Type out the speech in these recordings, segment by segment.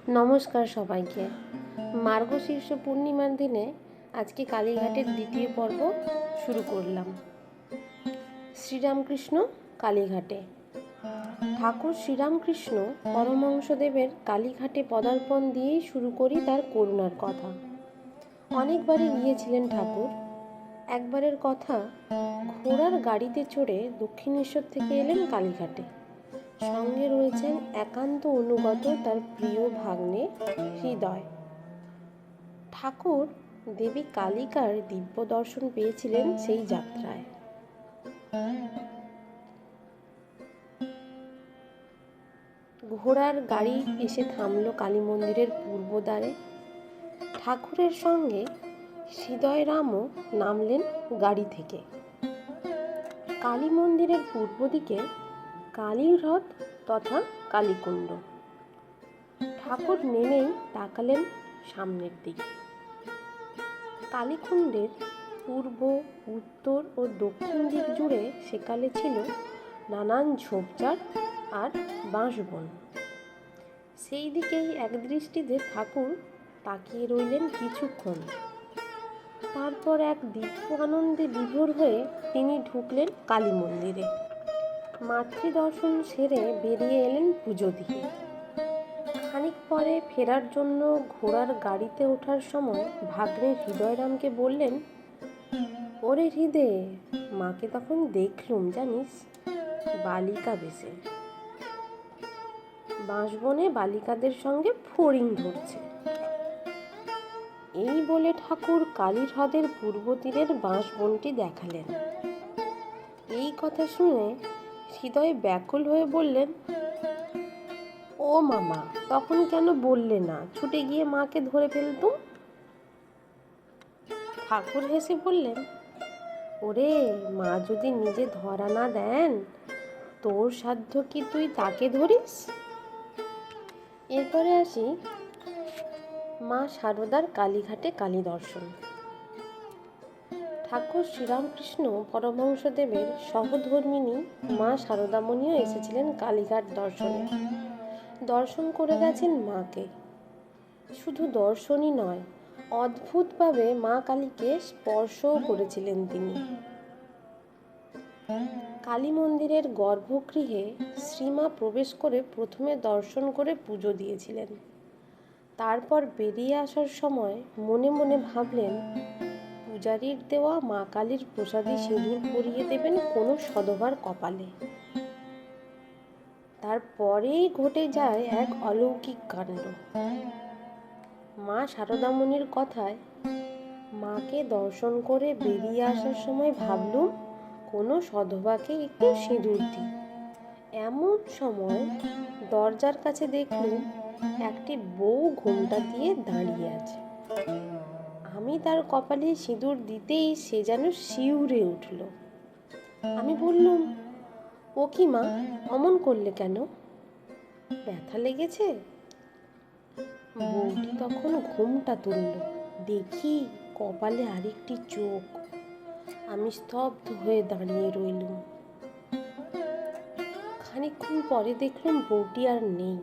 নমস্কার সবাইকে। মার্গশীর্ষ পূর্ণিমার দিনে আজকে কালীঘাটের দ্বিতীয় পর্ব শুরু করলাম। শ্রীরামকৃষ্ণ কালীঘাটে। ঠাকুর শ্রীরামকৃষ্ণ পরমহংসদেবের কালীঘাটে পদার্পণ দিয়েই শুরু করি তার করুণার কথা। অনেকবারই গিয়েছিলেন ঠাকুর। একবারের কথা, ঘোড়ার গাড়িতে চড়ে দক্ষিণেশ্বর থেকে এলেন কালীঘাটে। সঙ্গে রয়েছেন একান্ত অনুগত তার প্রিয় ভাগ্নে হৃদয়। ঠাকুর দেবী কালিকার দিব্য দর্শন পেয়েছিলেন সেই যাত্রায়। ঘোড়ার গাড়ি এসে থামল কালী মন্দিরের পূর্ব দ্বারে। ঠাকুরের সঙ্গে হৃদয়রামও নামলেন গাড়ি থেকে। কালী মন্দিরের পূর্ব দিকে কালীর রথ তথা কালীকুণ্ড। ঠাকুর নেমেই তাকালেন সামনের দিকে। কালীকুণ্ডের পূর্ব, উত্তর ও দক্ষিণ দিক জুড়ে সেকালে ছিল নানান ঝোপঝাড় আর বাঁশবন। সেই দিকেই একদৃষ্টিতে ঠাকুর তাকিয়ে রইলেন কিছুক্ষণ। তারপর এক দিব্য আনন্দে বিভোর হয়ে তিনি ঢুকলেন কালী মন্দিরে। মাতৃদর্শন সেরে বেরিয়ে এলেন পুজো দিয়ে। খানিক পরে ফেরার জন্য ঘোড়ার গাড়িতে ওঠার সময় ভাগ্নে হৃদয়রামকে বললেন, ওরে হৃদে, মাকে তখন দেখলুম জানিস, বালিকা বেশে, বাঁশবনে বালিকাদের সঙ্গে ফড়িং ধরছে। এই বলে ঠাকুর কালীর হ্রদের পূর্ব তীরের বাঁশবনটি দেখালেন। এই কথা শুনে হৃদয় ব্যাকুল হয়ে বললেন, ও মামা, তখন কেন বললে না? ছুটে গিয়ে মাকে ধরে ফেলতুম। ঠাকুর হেসে বললেন, ওরে, মা যদি নিজে ধরা না দেন, তোর সাধ্য কি তুই তাকে ধরিস? এরপরে আসি মা সারদার কালীঘাটে কালী দর্শন। ঠাকুর শ্রীরামকৃষ্ণ পরমহংসদেবের সহধর্মিণী মা সারদামণিও এসেছিলেন কালীঘাট দর্শনে। দর্শন করে গেছেন মাকে। শুধু দর্শনই নয়, অদ্ভুতভাবে মা কালীকে স্পর্শও করেছিলেন তিনি। কালী মন্দিরের গর্ভগৃহে শ্রীমা প্রবেশ করে প্রথমে দর্শন করে পুজো দিয়েছিলেন। তারপর বেরিয়ে আসার সময় মনে মনে ভাবলেন, পূজারীর দেওয়া মা কালীর প্রসাদী সিঁদুর পরিয়ে দেবেন কোনো সধবার কপালে। তারপরেই ঘটে যায় এক অলৌকিক কাণ্ড। মা সারদামণির কথায় মাকে দর্শন করে বেরিয়ে আসার সময় ভাবলুম কোনো সধবাকে একটু সিঁদুর দিই। এমন সময় দরজার কাছে দেখলুম একটি বউ ঘোমটা দিয়ে দাঁড়িয়ে আছে। আমি তার কপালে সিঁদুর দিতেই সে যেন শিউরে উঠল। আমি বললুম, ও কি মা, অমন করলে কেন? ব্যথা লেগেছে? বউটি তখন ঘোমটা তুলল। দেখি কপালে আরেকটি চোখ। আমি স্তব্ধ হয়ে দাঁড়িয়ে রইলুম। খানিকক্ষণ পরে দেখলাম বউটি আর নেই।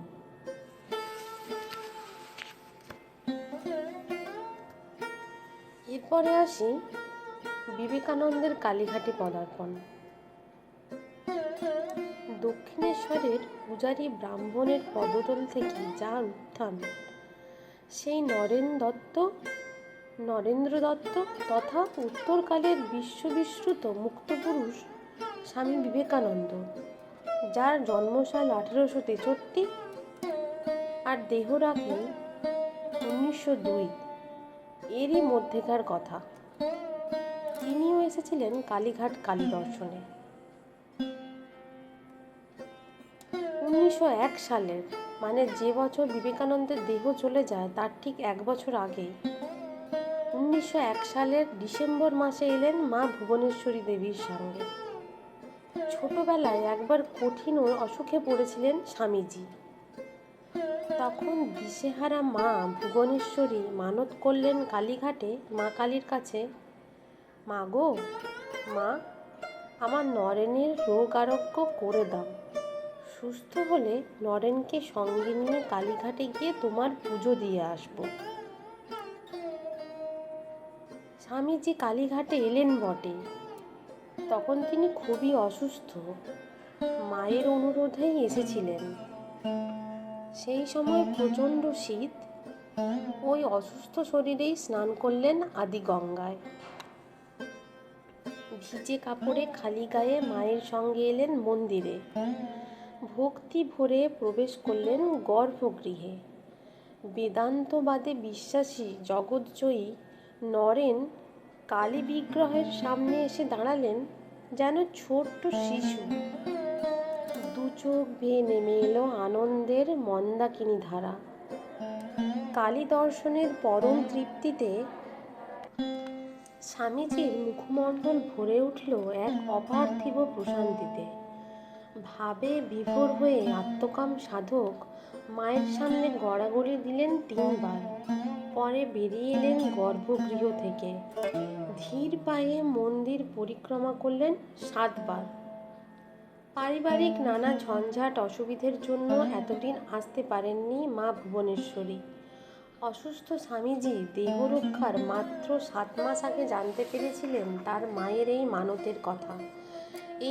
এরপরে আসি বিবেকানন্দের কালীঘাটে পদার্পণ। দক্ষিণেশ্বরের পূজারী ব্রাহ্মণের পদতল থেকে যার উত্থান, সেই নরেন্দ্র দত্ত তথা উত্তরকালের বিশ্ববিশ্রুত মুক্তপুরুষ স্বামী বিবেকানন্দ, যার জন্মসাল 1863 আর দেহ রাখেন 1902, এরই মধ্যেকার কথা। তিনিও এসেছিলেন কালীঘাট কালী দর্শনে। 1901 সালের, মানে যে বছর বিবেকানন্দের দেহ চলে যায় তার ঠিক 1 বছর আগে 1901 সালের ডিসেম্বর মাসে এলেন মা ভুবনেশ্বরী দেবীর সঙ্গে। ছোটবেলায় একবার কঠিন অসুখে পড়েছিলেন স্বামীজি। তখন দিশেহারা মা ভুবনেশ্বরী মানত করলেন কালীঘাটে মা কালীর কাছে, মা গো, মা, আমার নরেনের রোগ আরোগ্য করে দাও, সুস্থ হলে নরেনকে সঙ্গে নিয়ে কালীঘাটে গিয়ে তোমার পুজো দিয়ে আসবো। স্বামীজি কালীঘাটে এলেন বটে, তখন তিনি খুবই অসুস্থ, মায়ের অনুরোধেই এসেছিলেন। সেই সময় প্রচণ্ড শীত, ওই অসুস্থ শরীরেই স্নান করলেন আদি গঙ্গায়। ভিজে কাপড়ে খালি গায়ে মায়ের সঙ্গে এলেন মন্দিরে। ভক্তি ভরে প্রবেশ করলেন গর্ভগৃহে। বেদান্তবাদে বিশ্বাসী জগৎজয়ী নরেন কালী বিগ্রহের সামনে এসে দাঁড়ালেন যেন ছোট্ট শিশু। দু চোখ বেয়ে নেমে এলো আনন্দের মন্দাকিনী ধারা। কালী দর্শনের পরম তৃপ্তিতে স্বামীজির মুখমণ্ডল ভরে উঠল এক অপার্থিব প্রশান্তিতে। ভাবে বিভোর হয়ে আত্মকাম সাধক মায়ের সামনে গড়াগড়ি দিলেন 3 বার, পরে বেরিয়ে এলেন গর্ভগৃহ থেকে। ধীর পায়ে মন্দির পরিক্রমা করলেন 7 বার। পারিবারিক নানা ঝঞ্ঝাট অসুবিধের জন্য এতদিন আসতে পারেননি মা ভুবনেশ্বরী। অসুস্থ স্বামীজি দেহরক্ষার মাত্র 7 মাস আগে জানতে পেরেছিলেন তার মায়ের এই মানতের কথা।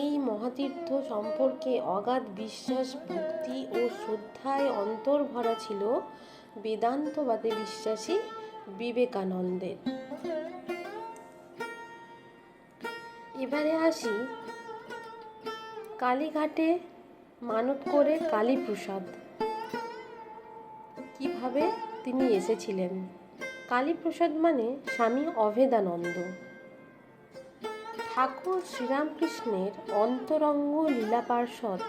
এই মহাতীর্থ সম্পর্কে অগাধ বিশ্বাস, ভক্তি ও শ্রদ্ধায় অন্তর ভরা ছিল বেদান্তবাদে বিশ্বাসী বিবেকানন্দের। এবারে আসি কালীঘাটে মানত করে কালীপ্রসাদ কিভাবে তিনি এসেছিলেন। কালীপ্রসাদ মানে স্বামী অভেদানন্দ। ঠাকুর শ্রীরামকৃষ্ণের অন্তরঙ্গ লীলা পার্ষদ,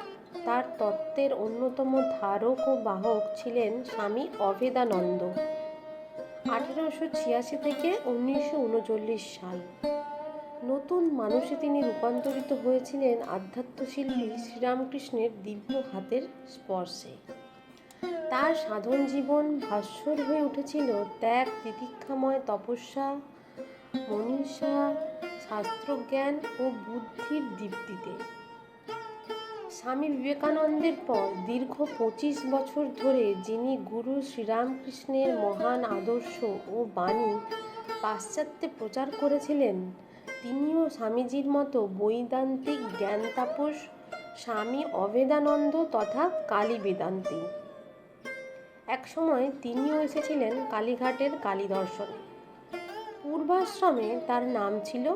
তার তত্ত্বের অন্যতম ধারক ও বাহক ছিলেন স্বামী অভেদানন্দ। 1886 থেকে 1939 সাল। নতুন মানুষে তিনি রূপান্তরিত হয়েছিলেন আধ্যাত্মশিল্পী শ্রীরামকৃষ্ণের দিব্য হাতের স্পর্শে। তার সাধন জীবন ভাস্বর হয়ে উঠেছিল ত্যাগ, তিতিক্ষাময় তপস্যা, মনীষা, শাস্ত্রজ্ঞান ও বুদ্ধির দীপ্তিতে। স্বামী বিবেকানন্দের পর দীর্ঘ 25 বছর ধরে যিনি গুরু শ্রীরামকৃষ্ণের মহান আদর্শ ও বাণী পাশ্চাত্যে প্রচার করেছিলেন, তিনিও স্বামীজির মতো বৈদান্তিক জ্ঞান তাপস স্বামী অভেদানন্দ তথা কালী বেদান্তী। একসময় তিনিও এসেছিলেন কালীঘাটের কালী দর্শনে। পূর্বাশ্রমে তার নাম ছিল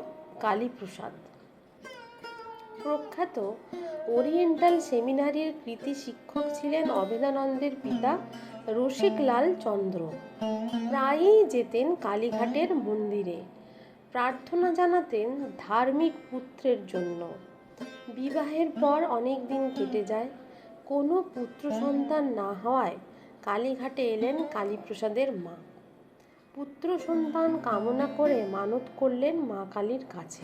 কালীপ্রসাদ। প্রখ্যাত ওরিয়েন্টাল সেমিনারির কৃতি শিক্ষক ছিলেন অভেদানন্দের পিতা রসিকলাল চন্দ্র। প্রায়ই যেতেন কালীঘাটের মন্দিরে, প্রার্থনা জানাতেন ধার্মিক পুত্রের জন্য। বিবাহের পর অনেক দিন কেটে যায়, কোনো পুত্র সন্তান না হওয়ায় কালীঘাটে এলেন কালীপ্রসাদের মা। পুত্র সন্তান কামনা করে মানত করলেন মা কালীর কাছে।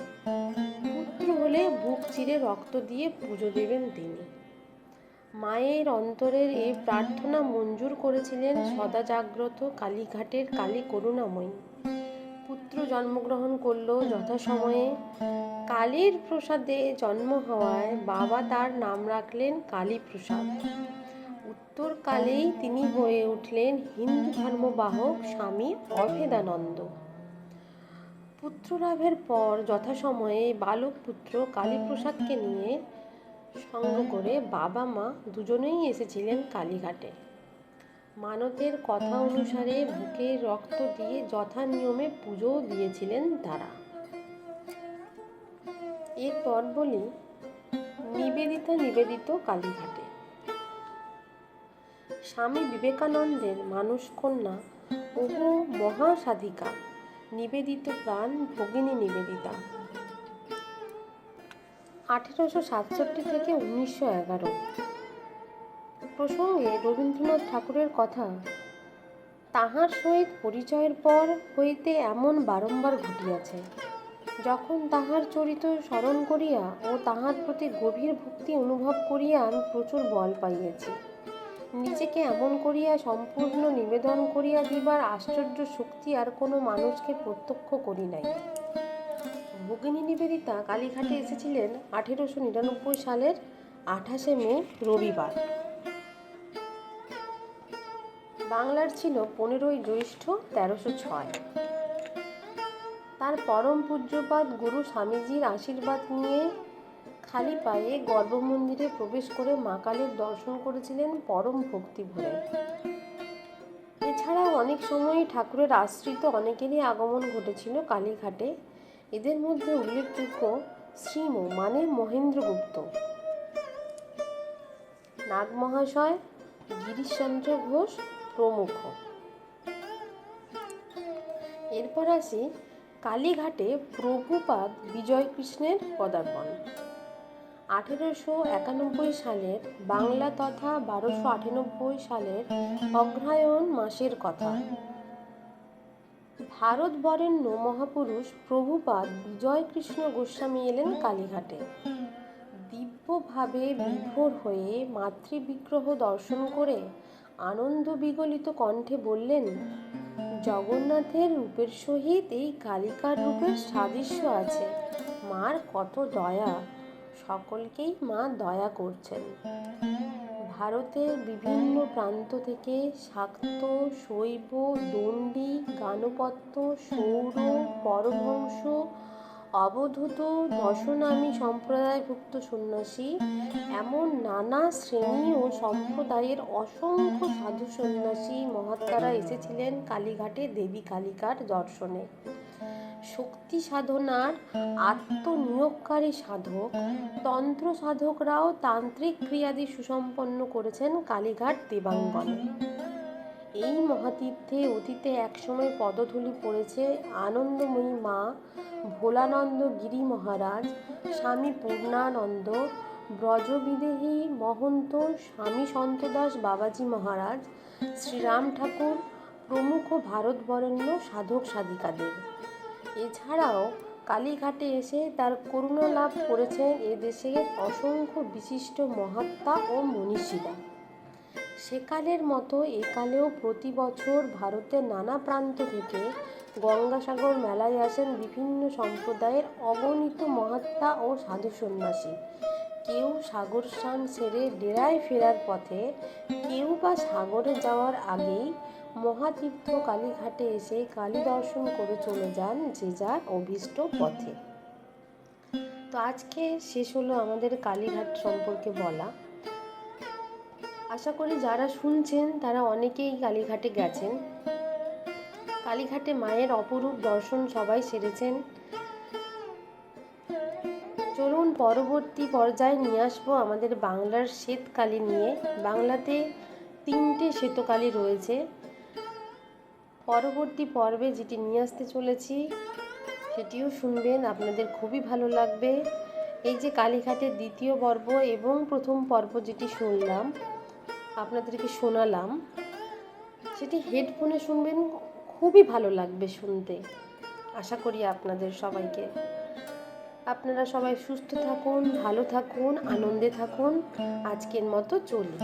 পুত্র হলে বুক চিরে রক্ত দিয়ে পুজো দেবেন তিনি। মায়ের অন্তরের এই প্রার্থনা মঞ্জুর করেছিলেন সদা জাগ্রত কালীঘাটের কালী করুণাময়ী। পুত্র জন্মগ্রহণ করল যথাসময়ে। কালীর প্রসাদে জন্ম হওয়ায় বাবা তার নাম রাখলেন কালীপ্রসাদ। উত্তরকালেই তিনি হয়ে উঠলেন হিন্দু ধর্মবাহক স্বামী অভেদানন্দ। পুত্রলাভের পর যথাসময়ে বালক পুত্র কালীপ্রসাদকে নিয়ে সঙ্গ করে বাবা মা দুজনেই এসেছিলেন কালীঘাটে। মানতের কথা অনুসারে বুকের রক্ত দিয়ে যথা নিয়মে পুজোও দিয়েছিলেন তারা। এরপর বলি নিবেদিত কালীঘাটে। স্বামী বিবেকানন্দের মানসকন্যা ও মহাসাধিকা নিবেদিত প্রাণ ভগিনী নিবেদিতা। 1867 থেকে 1911 প্রসঙ্গে রবীন্দ্রনাথ ঠাকুরের কথা, তাহার সহিত পরিচয়ের পর হইতে এমন বারংবার ঘটিয়াছে, যখন তাহার চরিত্র স্মরণ করিয়া ও তাহার প্রতি গভীর ভক্তি অনুভব করিয়া আমি প্রচুর বল পাইয়াছি। নিজেকে এমন করিয়া সম্পূর্ণ নিবেদন করিয়া দিবার আশ্চর্য শক্তি আর কোনো মানুষকে প্রত্যক্ষ করি নাই। ভগিনী নিবেদিতা কালীঘাটে এসেছিলেন 1899 সালের 28 মে রবিবার। বাংলার ছিল 15ই জ্যৈষ্ঠ 1306। তার পরম পূজ্যপাদ গুরু স্বামীজির আশীর্বাদ নিয়ে খালি পায়ে গর্ভমন্দিরে প্রবেশ করে মা কালীর দর্শন করেছিলেন পরম ভক্তি ভরে। এছাড়াও অনেক সময়ই ঠাকুরের আশ্রিত অনেকেরই আগমন ঘটেছিল কালীঘাটে। এদের মধ্যে উল্লেখযোগ্য শ্রীম মানে মহেন্দ্রগুপ্ত, নাগমহাশয়, গিরিশচন্দ্র ঘোষ প্রমুখ। এরপর আসি কালীঘাটে প্রভুপাদ বিজয়কৃষ্ণের পদার্পণ। 1891 সালের বাংলা তথা 1298 সালের অগ্রহায়ণ মাসের কথা। ভারত বরেণ্য মহাপুরুষ প্রভুপাদ বিজয়কৃষ্ণ গোস্বামী এলেন কালীঘাটে। দিব্যভাবে বিভোর হয়ে মাতৃবিগ্রহ দর্শন করে আনন্দ বিগলিত কণ্ঠে বললেন, জগন্নাথের রূপের সহিত এই কালিকার রূপের সাদৃশ্য আছে। মার কত দয়া, সকলকেই মা দয়া করছেন। ভারতের বিভিন্ন প্রান্ত থেকে শাক্ত, শৈব, দণ্ডী, গানপত্য, সৌর, পরমহংস, অবধূত, দশনামী সম্প্রদায়ভুক্ত সন্ন্যাসী, এমন নানা শ্রেণী ও সম্প্রদায়ের অসংখ্য সাধু সন্ন্যাসী মহাত্মারা এসেছিলেন কালীঘাটে দেবী কালিকার দর্শনে। শক্তি সাধনার আত্মনিয়োগকারী সাধক, তন্ত্র সাধকরাও তান্ত্রিক ক্রিয়াদি সুসম্পন্ন করেছেন কালীঘাট দেবাঙ্গনে। এই মহাতীর্থে অতীতে একসময় পদধূলি পড়েছে আনন্দময়ী মা ভোলানন্দ গিরি মহারাজ, স্বামী পূর্ণানন্দ, ব্রজবিদেহী মহন্ত স্বামী সন্তদাস বাবাজি মহারাজ, শ্রীরাম ঠাকুর প্রমুখ ভারত বরেণ্য সাধক সাধিকাদের। এছাড়াও কালীঘাটে এসে তার করুণা লাভ করেছেন এদেশের অসংখ্য বিশিষ্ট মহাত্মা ও মনীষীরা। সেকালের মতো একালেও প্রতি বছর ভারতের নানা প্রান্ত থেকে গঙ্গাসাগর মেলায় আসেন বিভিন্ন সম্প্রদায়ের অগণিত মহাত্মা ও সাধু সন্ন্যাসী। কেউ সাগর স্নান সেরে ডেরায় ফেরার পথে, কেউ বা সাগরে যাওয়ার আগেই মহাতীর্থ কালীঘাটে এসে কালী দর্শন করে চলে যান যে যার অভীষ্ট পথে। তো আজকে শেষ হলো আমাদের কালীঘাট সম্পর্কে বলা। আশা করি যারা শুনছেন তারা অনেকেই কালীঘাটে গেছেন। কালীঘাটে মায়ের অপরূপ দর্শন সবাই সেরেছেন। চলুন পরবর্তী পর্যায়ে নিয়ে আসবো আমাদের বাংলার শ্বেতকালী নিয়ে। বাংলাতে 3টে শ্বেতকালী রয়েছে। পরবর্তী পর্বে যেটি নিয়ে আসতে চলেছি সেটিও শুনবেন, আপনাদের খুবই ভালো লাগবে। এই যে কালীঘাটের দ্বিতীয় পর্ব এবং প্রথম পর্ব যেটি শুনলাম, আপনাদেরকে শোনালাম, সেটি হেডফোনে শুনবেন, খুবই ভালো লাগবে শুনতে। আশা করি আপনাদের সবাইকে। আপনারা সবাই সুস্থ থাকুন, ভালো থাকুন, আনন্দে থাকুন। আজকের মতো চলি।